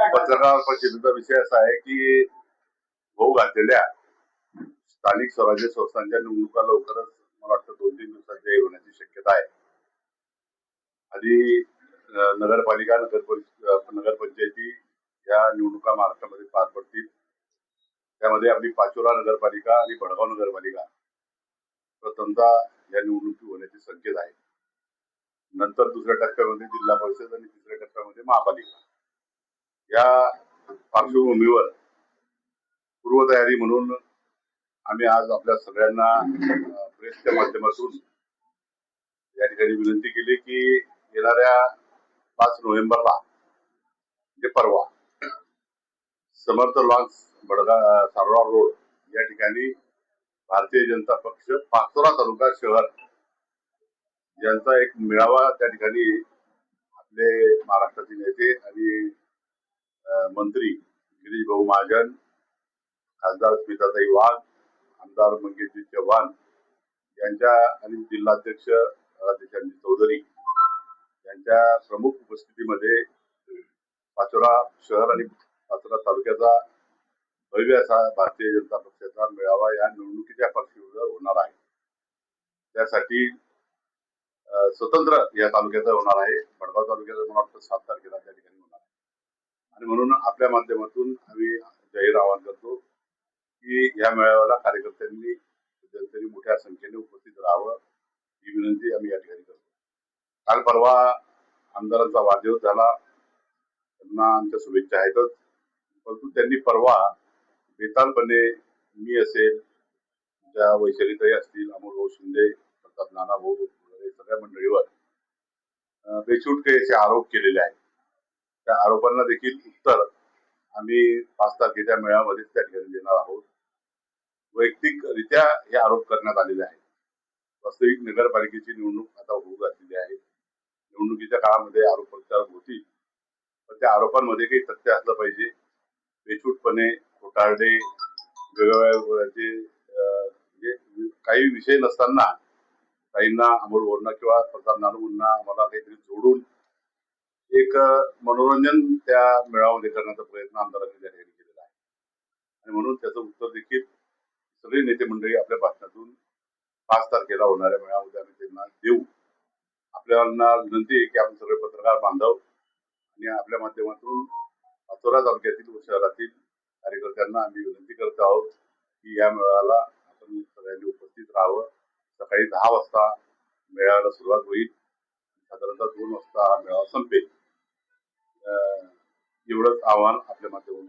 पत्रकार परिषदेचा विषय असा आहे की होऊ घातलेल्या स्थानिक स्वराज्य संस्थांच्या निवडणुका लवकरच मला वाटतं 2-3 दिवसात जाहीर होण्याची शक्यता आहे. आधी नगरपालिका नगरपंचायती या निवडणुका महाराष्ट्रामध्ये पार पडतील. त्यामध्ये आपली पाचोरा नगरपालिका आणि भडगाव नगरपालिका प्रथमतः या निवडणुकी होण्याचे संकेत आहेत. नंतर दुसऱ्या टप्प्यामध्ये जिल्हा परिषद आणि तिसऱ्या टप्प्यामध्ये महापालिका. या पार्श्वभूमीवर पूर्वतयारी म्हणून आम्ही आज आपल्या सगळ्यांना प्रेसच्या माध्यमातून या ठिकाणी विनंती केली की येणाऱ्या 5 नोव्हेंबरला म्हणजे परवा समर्थ लॉन्स सारोळा रोड या ठिकाणी भारतीय जनता पक्ष पाचोरा तालुका शहर यांचा एक मेळावा त्या ठिकाणी आपले महाराष्ट्राचे नेते आणि मंत्री गिरीश भाऊ महाजन, खासदार स्मिताताई वाघ, आमदार मंगेशजी चव्हाण यांच्या आणि जिल्हाध्यक्ष राधेश्यामजी चौधरी यांच्या प्रमुख उपस्थितीमध्ये पाचोरा शहर आणि पाचोरा तालुक्याचा भव्य असा भारतीय जनता पक्षाचा मेळावा या निवडणुकीच्या पार्श्वभूमीवर होणार आहे. त्यासाठी स्वतंत्र या तालुक्याचा होणार आहे. भडगाव तालुक्याचा मला वाटतं 7 तारखेला त्या ठिकाणी होणार आहे. आणि म्हणून आपल्या माध्यमातून आम्ही जाहीर आवाहन करतो की या मेळाव्याला कार्यकर्त्यांनी जनतेने मोठ्या संख्येने उपस्थित राहावं ही विनंती आम्ही या ठिकाणी करतो. काल परवा आमदारांचा वाढदिवस झाला, त्यांना आमच्या शुभेच्छा आहेतच, परंतु त्यांनी परवा बेतालपणे मी असेल, ज्या वैशालीताई असतील, अमोल भाऊ शिंदे, प्रताप नाना भाऊ वगैरे सगळ्या मंडळीवर बेछूट काही असे आरोप केलेले आहेत. त्या आरोपांना देखील उत्तर आम्ही 5 तारखेच्या मेळाव्यामध्ये त्या ठिकाणी देणार आहोत. वैयक्तिकरित्या हे आरोप करण्यात आलेले आहेत. वास्तविक नगरपालिकेची निवडणूक आता होऊ घातलेली आहे. निवडणुकीच्या काळामध्ये आरोप प्रत्यारोप होतील, पण त्या आरोपांमध्ये काही तथ्य असलं पाहिजे. बेछूटपणे खोटारडे वेगवेगळ्या काही विषय नसताना काहींना अमोल भाऊंना किंवा प्रताप नानूंना आम्हाला काहीतरी जोडून एक मनोरंजन त्या मेळाव्यामध्ये करण्याचा प्रयत्न आमदारांनी त्या ठिकाणी केलेला आहे. आणि म्हणून त्याचं उत्तर देखील सगळे नेते मंडळी आपल्या भाषणातून 5 तारखेला होणाऱ्या मेळाव्यामध्ये आम्ही त्यांना देऊ. आपल्याला विनंती आहे की आपण सगळे पत्रकार बांधव आणि आपल्या माध्यमातून पाचोरा तालुक्यातील व शहरातील कार्यकर्त्यांना आम्ही विनंती करत आहोत की या मेळाव्याला आपण सगळ्यांनी उपस्थित राहावं. सकाळी 10 वाजता मेळाव्याला सुरुवात होईल. साधारणतः 2 वाजता हा मेळावा संपेल. एवढंच आव्हान आपल्या माध्यमातून